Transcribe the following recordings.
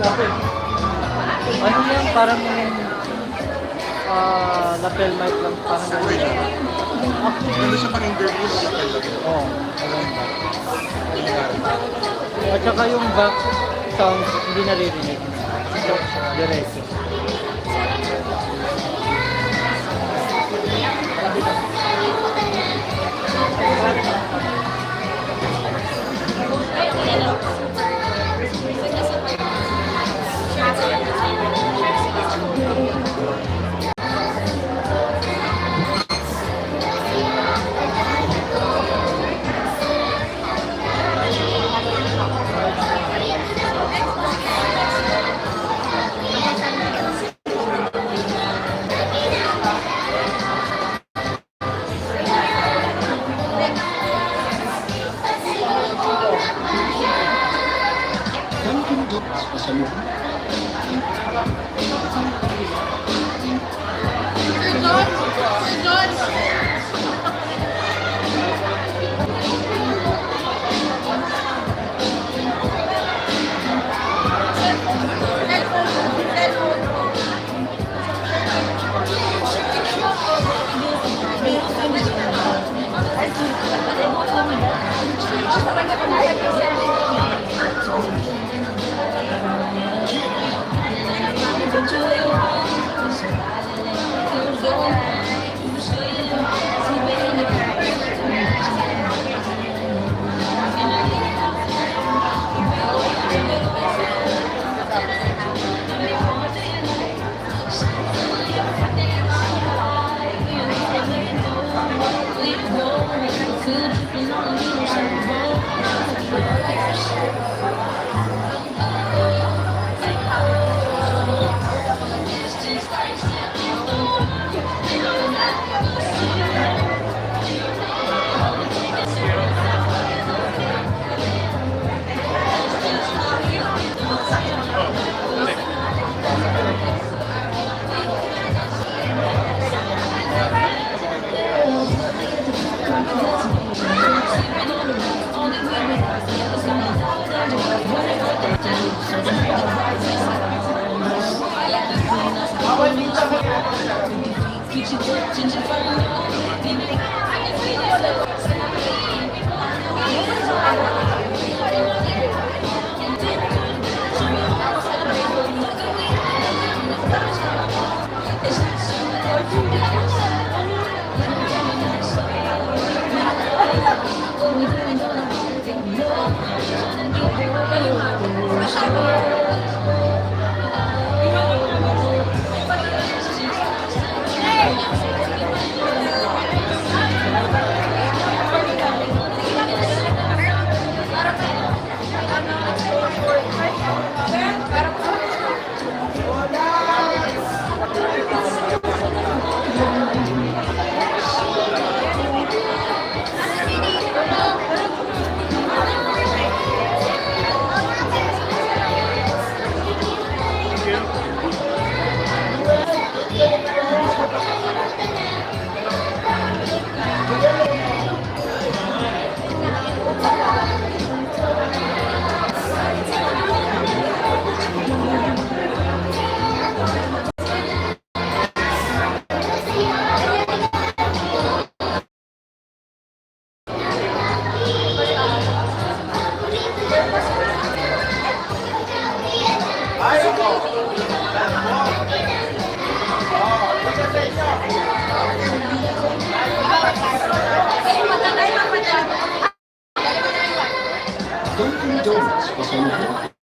Ano yan? Parang lapel mic lang. Parang gano'n. Ano siya pang interview sa lapel? Oo. At saka yung back sounds hindi naririnig. So, diretso. Dunkin Donuts pasalubong.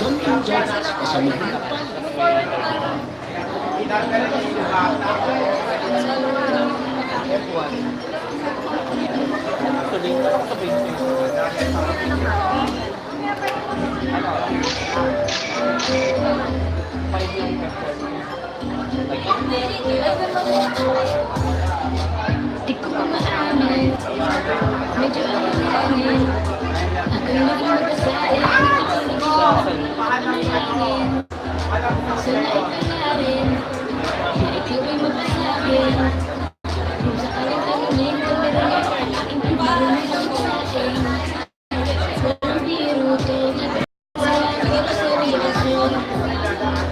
Dunkin Donuts, pasalubong. F1. Actually, ako sa Facebook. Five yung Di ko pa maamin, medyo alalahanin. Ako'y naging magkasain, natutulog ko, panalangin. Sana ipalarin, na ikaw ay magkasakin. Kung sakaling tanungin, kamera niya ang aking marunong magkasakin. Walang biro to, sa aking seryoso.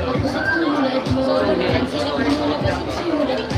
Ako sa tulad mo, ang sarap mo na kasi sulat ko.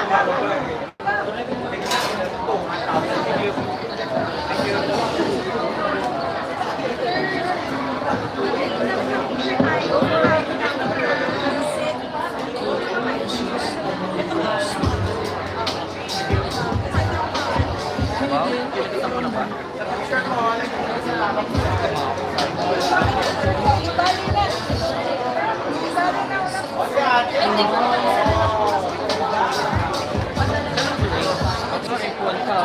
Wow, kita mo na ba? F1 ka,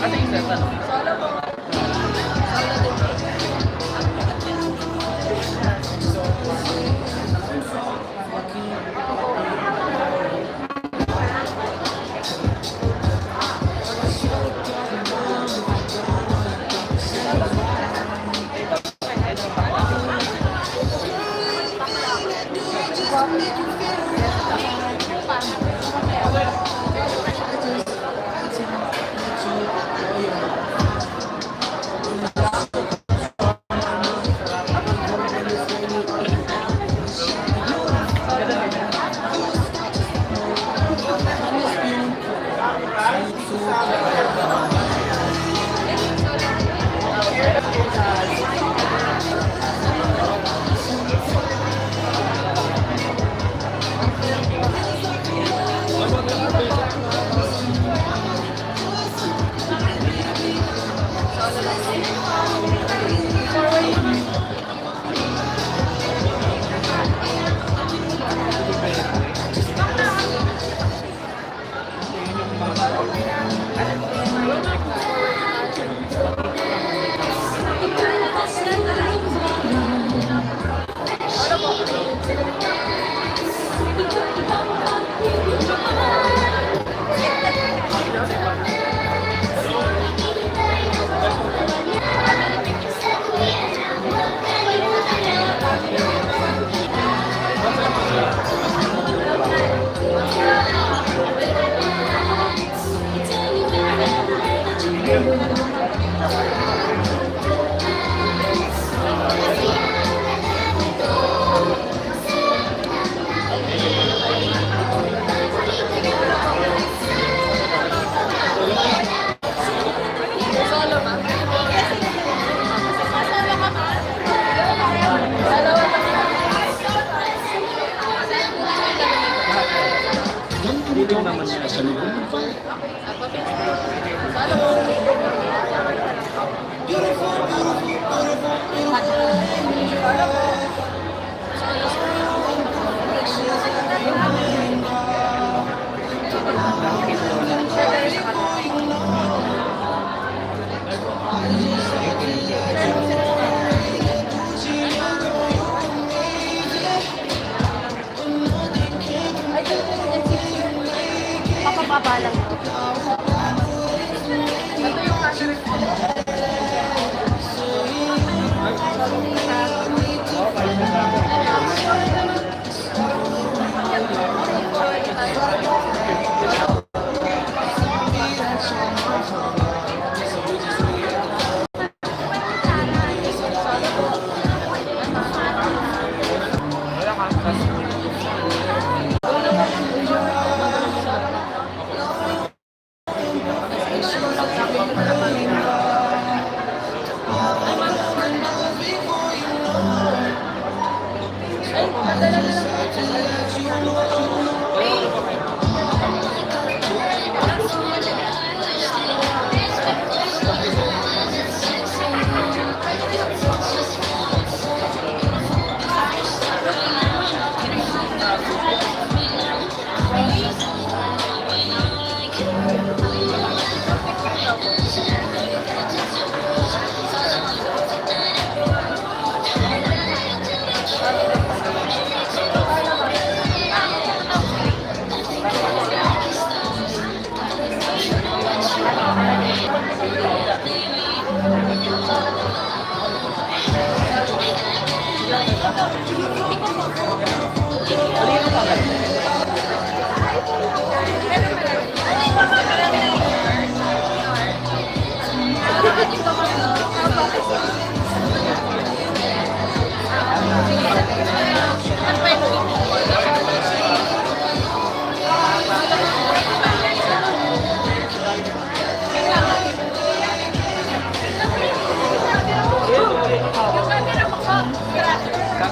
Ate, isa tanong. Dunkin Donuts, pasalubong pa.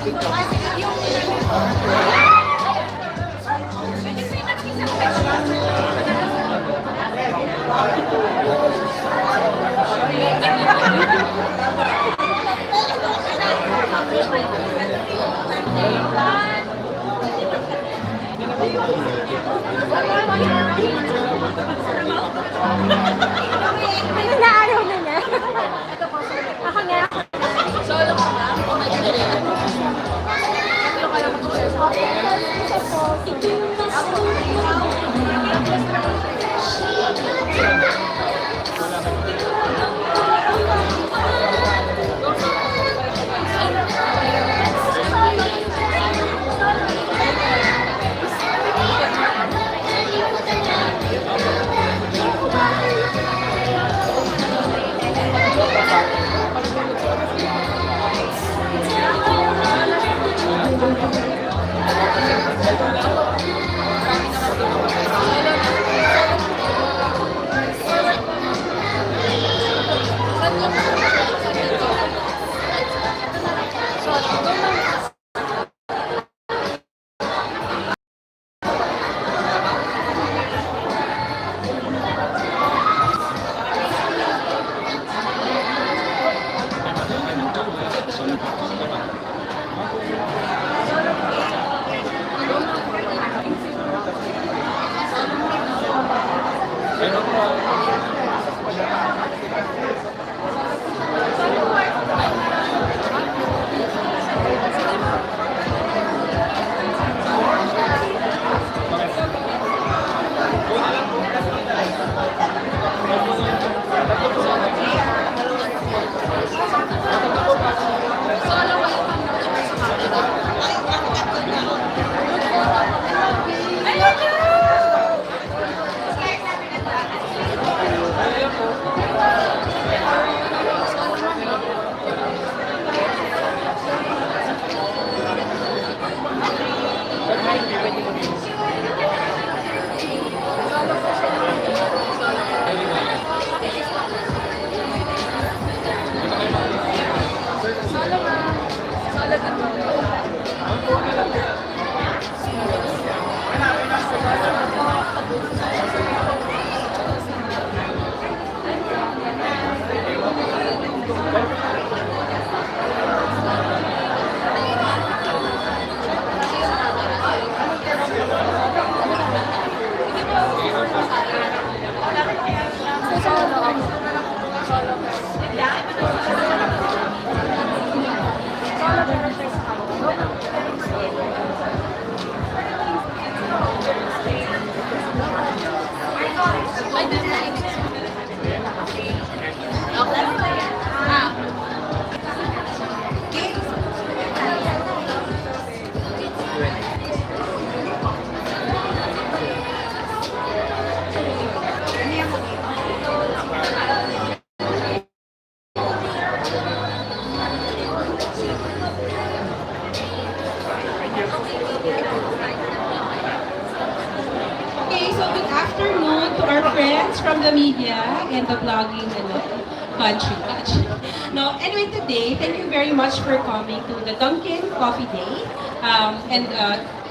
Naaraw na niya. Ako nga. Okay, so good afternoon to our friends from the media and the vlogging country. No, anyway, today, thank you very much for coming to the Dunkin Coffee Day.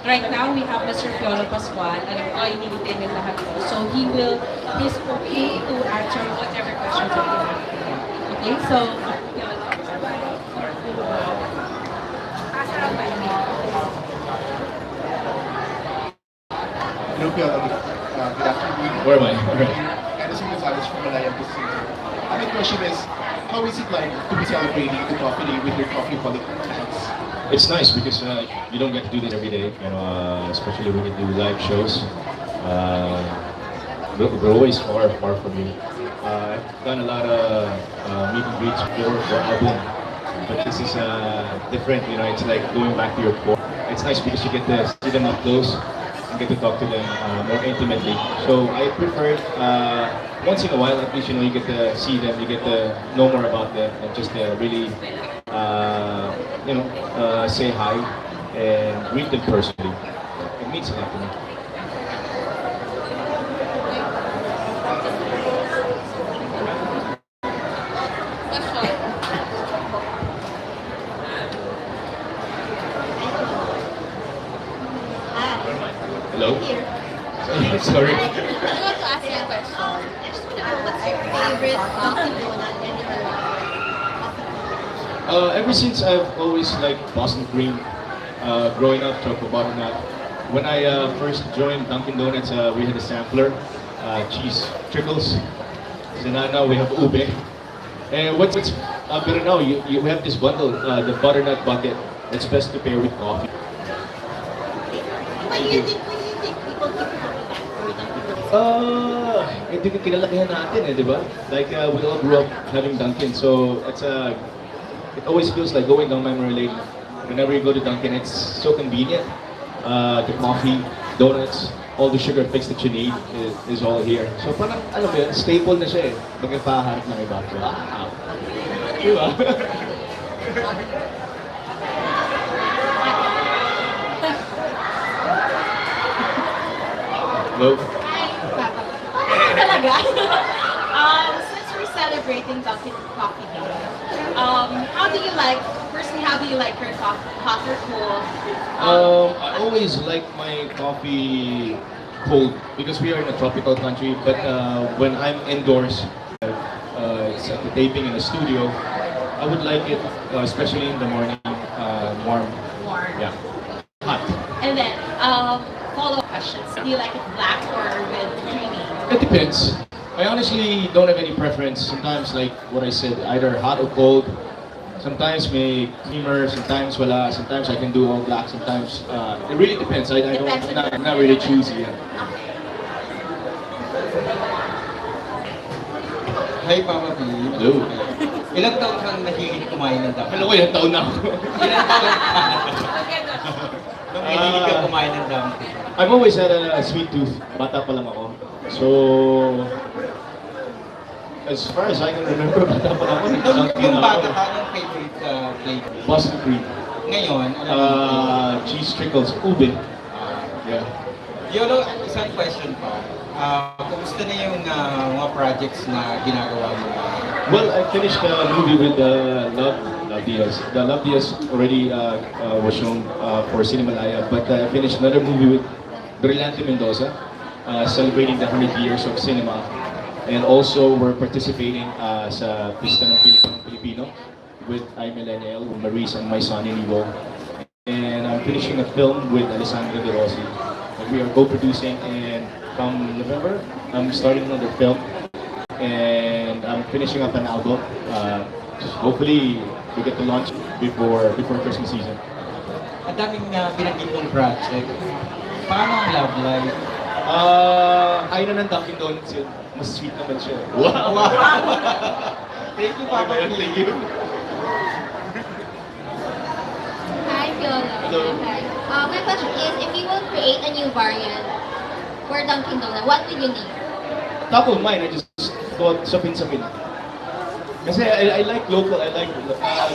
Right now, we have Mr. Piolo Pascual, and I'm nilitin yung lahat ko. So he's okay to answer whatever questions that you have. Okay, so, Hello, Piolo. Good afternoon. Where am I? Alright. Anderson Gonzalez from Malayan Business. My question is, how is it like to be celebrating the coffee day with your coffee colleagues? It's nice because you don't get to do this every day, especially when you do live shows. We're always far from you. I've done a lot of meet and greets before for album, but this is different. It's like going back to your core. It's nice because you get to see them up close and get to talk to them more intimately. So I prefer once in a while, at least you get to see them, you get to know more about them, and just really say hi and greet them personally. It means a lot to me. your favorite Dunkin' Donut and your Ever since I've always liked Boston cream, growing up, chocolate butternut. When I first joined Dunkin' Donuts, we had a sampler, cheese trickles. So now we have ube. And what's better now, you have this bundle, the butternut bucket. It's best to pair with coffee. Why do you think people keep coming back for Dunkin' Donuts? Ito yung kinalakihan natin di ba? Like, we all grew up having Dunkin', so it always feels like going down memory lane. Whenever you go to Dunkin', it's so convenient. The coffee, donuts, all the sugar fix that you need is all here. So parang, alam mo yun, staple na siya eh. Magkapaharap ng iba. Wow! Di ba? Hello? Talaga? Since we're celebrating Dunkin' Coffee Day, how do you like your coffee? Hot or cold? I always like my coffee cold because we are in a tropical country. But when I'm indoors, it's at the taping in the studio, I would like it, especially in the morning, warm. Warm. Yeah, hot. And then, follow-up questions. Do you like it black or with creamy? It depends. I honestly don't have any preference. Sometimes, like what I said, either hot or cold. Sometimes may creamer, sometimes wala. Sometimes I can do all black. Sometimes it really depends. I'm not really choosy. Yeah. Hi, Papa P. Hello. Ilang taon kang nahilig kumain ng dumpling? Hello, ilang taon na ako. Ilang taon nung nahilig ka kumain ng dumpling? I've always had a sweet tooth. Bata pa lang ako. So, as far as I can remember, bata pa lang ako. Nung bata ka, anong favorite flavor? Boston cream. Ngayon, ano Cheese trickles. Ube. Yeah. Piolo, isang question pa. Kumusta na yung mga projects na ginagawa mo? Well, I finished a movie with Love Diaz. The Love Diaz already was shown for Cinemalaya, but I finished another movie with Brillante Mendoza, celebrating the 100 years of cinema. And also, we're participating sa Pista ng Pilipino with I Millennial, Maurice, and my son, Inigo. And I'm finishing a film with Alessandro De Rossi that we are co-producing, and come November, I'm starting another film. And I'm finishing up an album. Hopefully, we get to launch before Christmas season. Ang daming binanggit mong project. Paano ang love life? Ayaw na ng Dunkin' Donuts yun. Mas sweet naman siya. Wow! Thank you, Papa P. Thank you. Hi, Piolo. Hello. Hi. My question is, if you will create a new variant for Dunkin' Donut, what would you name? Top of mind, I just thought sapin-sapin. Kasi I like local, I like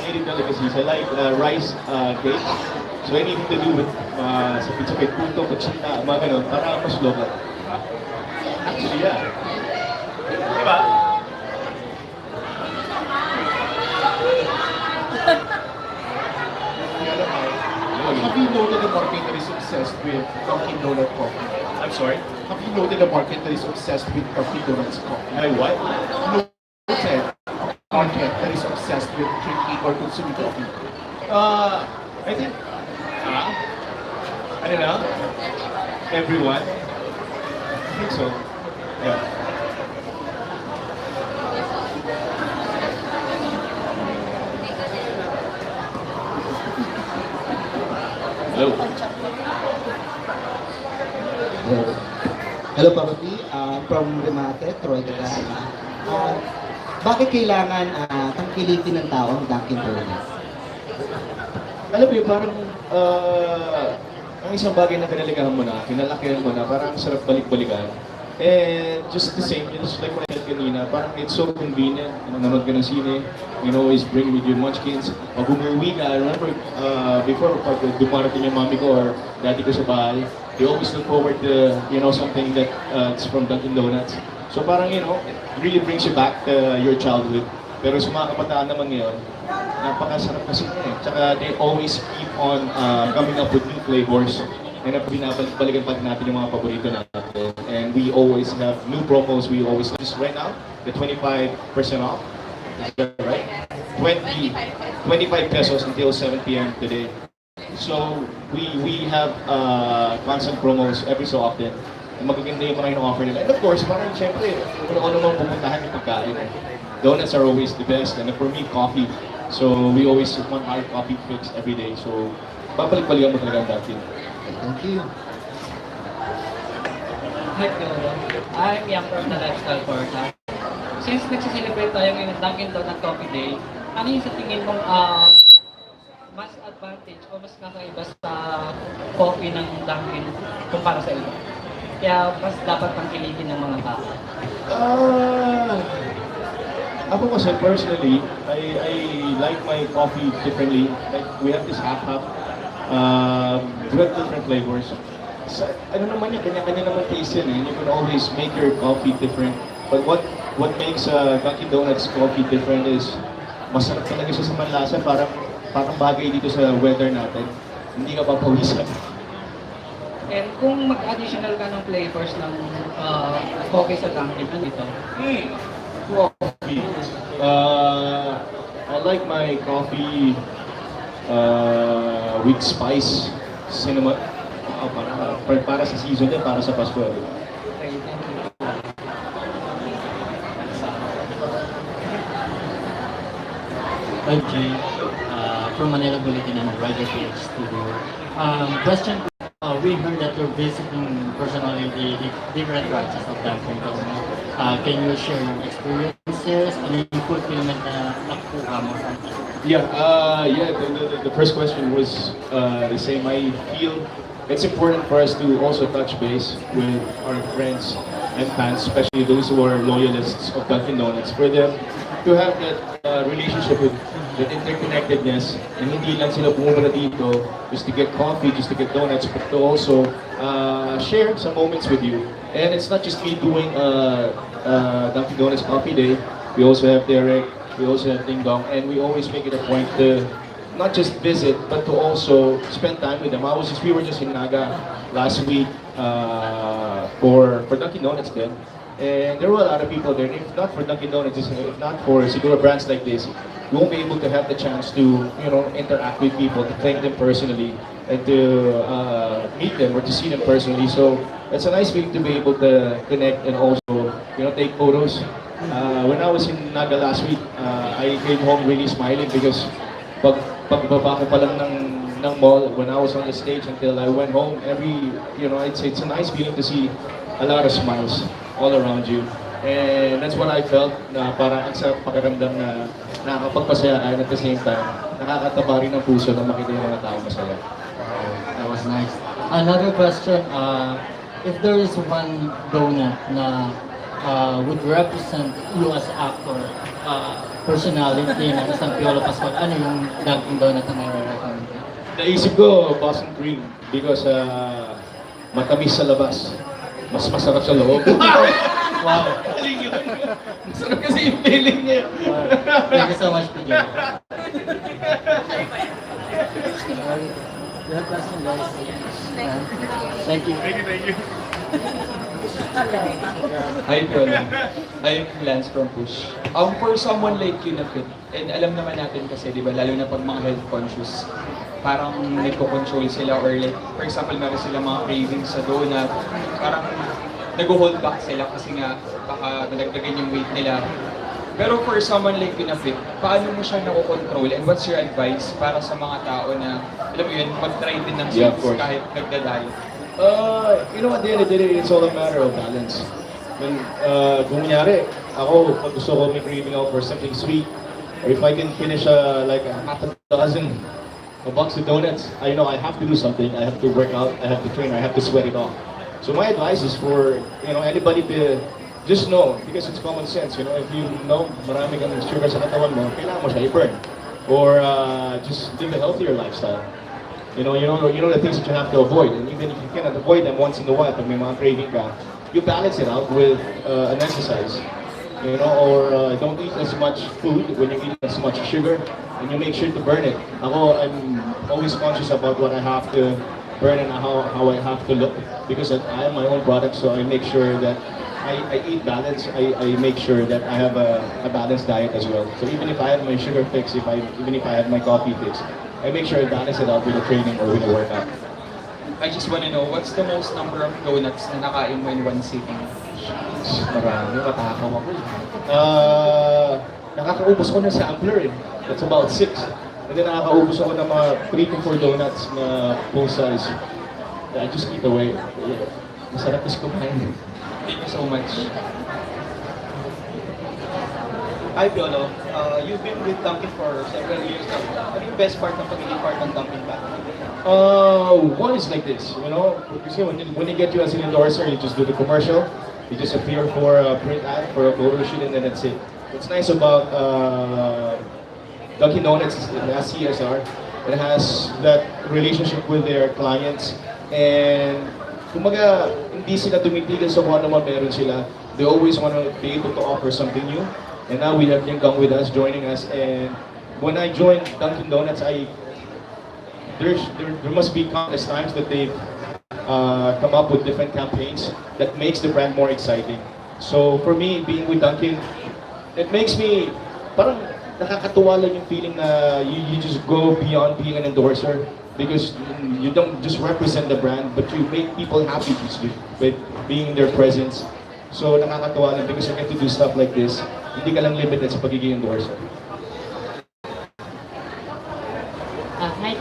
native delicacies. I like rice cake. So anything to do with sapin-sapin, puto, kutsita, mga ganun, para mas local. Actually, yeah. Diba? Have you noted the market that is obsessed with Dunkin' Donut coffee? I'm sorry? Have you noted the market that is obsessed with Dunkin' Donuts coffee? My what? Noted market that is obsessed with drinking or consuming coffee. I think, I don't know, everyone. I think so, yeah. Hello. Hello, Papa P. From Remate, Troy Gadana. Bakit kailangan tangkilikin ng tao ang Dunkin' Donuts? Alam mo yun, parang ang isang bagay na kinaligahan mo na, kinalakihan mo na, parang sarap balik-balikan. And just the same, just like what I said kanina, parang it's so convenient. Nanonood ka ng sine, you can always bring with your munchkins. Pag umuwi ka, I remember before, pag dumarating yung mami ko or daddy ko sa bahay, they always look forward to, something that it's from Dunkin' Donuts. So parang, it really brings you back to your childhood. Pero sa mga kabataan naman ngayon, napakasarap kasi eh. Tsaka they always keep on coming up with new flavors. And binabalik-balikan pa natin yung mga paborito natin. And we always have new promos. We always, just right now, the 25% off. Is that right? 25 pesos until 7 p.m. today. So we have constant promos every so often. Magaganda yung mga ino-offer nila. And of course, parang syempre, kung ano naman pupuntahan yung pagkain. Donuts are always the best. And for me, coffee. So we always want our coffee fix every day. So babalik-balikan mo talaga ang Dunkin. Thank you. Hi, Piolo. I'm Yang from the Lifestyle Portal. Since nagsiselebrate tayo ngayon ng Dunkin Donut Coffee Day, ano yung sa tingin mong mas advantage o mas kakaiba sa coffee ng Dunkin kumpara sa iba? Kaya mas dapat pangkilikin ng mga tao. Ako kasi personally, I like my coffee differently. Like we have this half-half. We have different flavors. So, ano naman yan, kanya-kanya naman taste yan eh. You can always make your coffee different. But what makes Dunkin Donuts coffee different is masarap talaga siya sa manlasa. Parang bagay dito sa weather natin. Hindi ka papawisan. And kung mag-additional ka ng flavors ng coffee sa Dunkin, ano ito? Coffee. I like my coffee with spice, cinnamon. Para sa season din, para sa Pascual. Okay, thank you. I'm Jay, from Manila Bulletin and Rider PH Studio. Question, we heard that you're visiting personally the different branches of Dunkin'. Can you share your experiences and yung fulfillment na nakuha mo from it? Yeah, the first question was the same. I feel it's important for us to also touch base with our friends and fans, especially those who are loyalists of Dunkin' Donuts, for them to have that relationship with that interconnectedness, and hindi lang sila pumunta dito just to get coffee, just to get donuts, but to also share some moments with you. And it's not just me doing Dunkin' Donuts Coffee Day. We also have Derek, we also have Ding Dong, and we always make it a point to not just visit, but to also spend time with them. We were just in Naga last week for Dunkin' Donuts then. And there were a lot of people there. If not for Dunkin' Donuts, if not for siguro brands like this, you won't be able to have the chance to, interact with people, to thank them personally, and to meet them or to see them personally. So it's a nice feeling to be able to connect and also, take photos. When I was in Naga last week, I came home really smiling because pagbaba ko pa lang ng mall, when I was on the stage until I went home, it's a nice feeling to see a lot of smiles all around you. And that's what I felt, na parang sa pakiramdam na nakakapagpasaya ka, and at the same time, nakakataba rin ng puso na makita yung mga tao masaya. That was nice. Another question, if there is one donut na would represent you as actor, personality na isang Piolo Pascual, ano yung Dunkin' Donut na nare-recommend? Naisip ko, Boston Cream, because matamis sa labas, mas masarap sa loob. Wow! Masarap kasi yung feeling niya. Thank you so much, PJ. You have question, guys? Thank you. Hi, Piolo. I'm Lance from Push. For someone like you na fit, and alam naman natin kasi, di ba, lalo na pag mga health conscious, parang nagko-control sila or like, for example, meron sila mga cravings sa donut, parang nag-hold back sila kasi nga baka nadagdagan yung weight nila. Pero for someone like you na fit, paano mo siya nakokontrol and what's your advice para sa mga tao na, alam mo yun, mag-try din ng sweets kahit nagda-diet? At the end of the day, it's all a matter of balance. Kung kunyari, ako, pag gusto ko may craving out for something sweet, or if I can finish like a half a dozen a box of donuts, I know I have to do something. I have to work out, I have to train, I have to sweat it off. So my advice is for anybody to just know, because it's common sense. If you know marami kang sugar sa katawan mo, kailangan mo siya i-burn, or just live a healthier lifestyle. You know the things that you have to avoid, and even if you cannot avoid them once in a while, pag may mga craving ka, you balance it out with an exercise. Or don't eat as much food when you eat as much sugar, and you make sure to burn it. I'm always conscious about what I have to burn and how I have to look, because I am my own product, so I make sure that I eat balance. I make sure that I have a balanced diet as well. So even if I have my sugar fix, even if I have my coffee fix, I make sure I balance it out with a training or with a workout. I just want to know, what's the most number of donuts na nakain mo in one sitting? Marami, matakaw ako eh. Nakakaubos ko ng sampler eh. That's about 6. And then nakakaubos ako ng mga 3 to 4 donuts na full size. I just eat away. Yeah. Masarap is kumain. Thank you so much. Hi Piolo, you've been with Dunkin for several years now. Ano yung best part ng pagiging part ng Dunkin ba? One is like this, you know, because when they get you as an endorser, you just do the commercial, you just appear for a print ad, for a photo shoot, and then that's it. What's nice about Dunkin' Donuts is it has CSR, it has that relationship with their clients, and kumbaga, hindi sila tumitigil sa kung ano man meron sila. They always want to be able to offer something new. And now we have Dunkin with us, joining us, and when I joined Dunkin' Donuts, there must be countless times that they've come up with different campaigns that makes the brand more exciting. So for me, being with Dunkin, it makes me parang nakakatuwa lang yung feeling na you just go beyond being an endorser because you don't just represent the brand, but you make people happy with being in their presence. So nakakatuwa lang because you get to do stuff like this. Hindi ka lang limited sa pagiging endorser. Hi,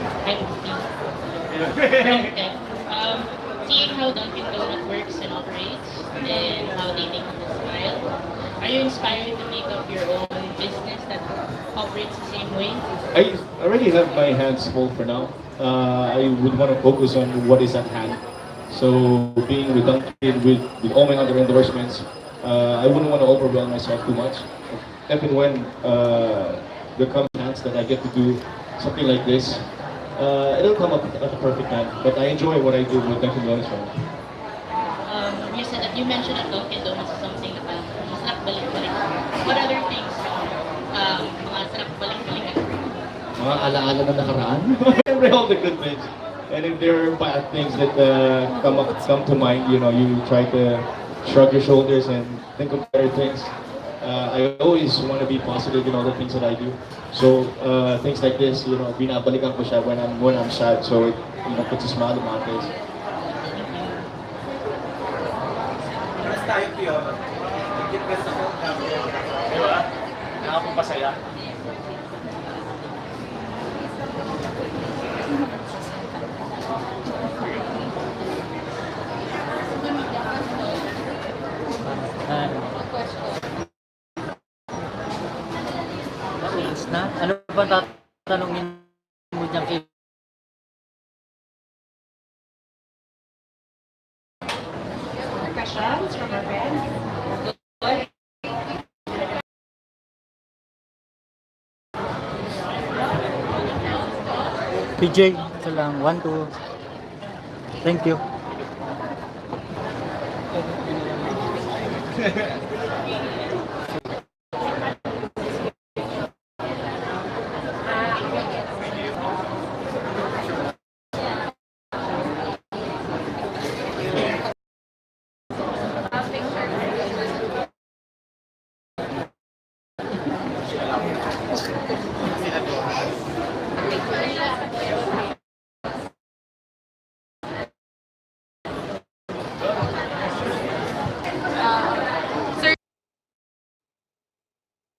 seeing how Dunkin' Donut works and operates, and how they take on the style, are you inspired to make up your own business that operates the same way? I already have my hands full for now. I would want to focus on what is at hand. So being with Dunkin' with all my other endorsements, I wouldn't want to overwhelm myself too much. Even when there comes a chance that I get to do something like this, it'll come up at the perfect time. But I enjoy what I do with Dunkin' Donuts right now. You said that you mentioned that Dunkin' Donuts is something na masarap balik-balik. What other things mga sarap balik-balikan? Mga alaala na nakaraan. Remember all the good things. And if there are bad things that come to mind, you know, you try to shrug your shoulders and think of better things. I always want to be positive in all the things that I do. So things like this, you know, binabalikan ko siya when I'm sad. So it, you know, puts a smile on my face. Mas tayo Piolo. Higit ka sa diba? Nakapapasaya. Na? Ano ba tatanungin mo dyan kay Questions from our friends? PJ? Ito lang, 1, 2. Thank you.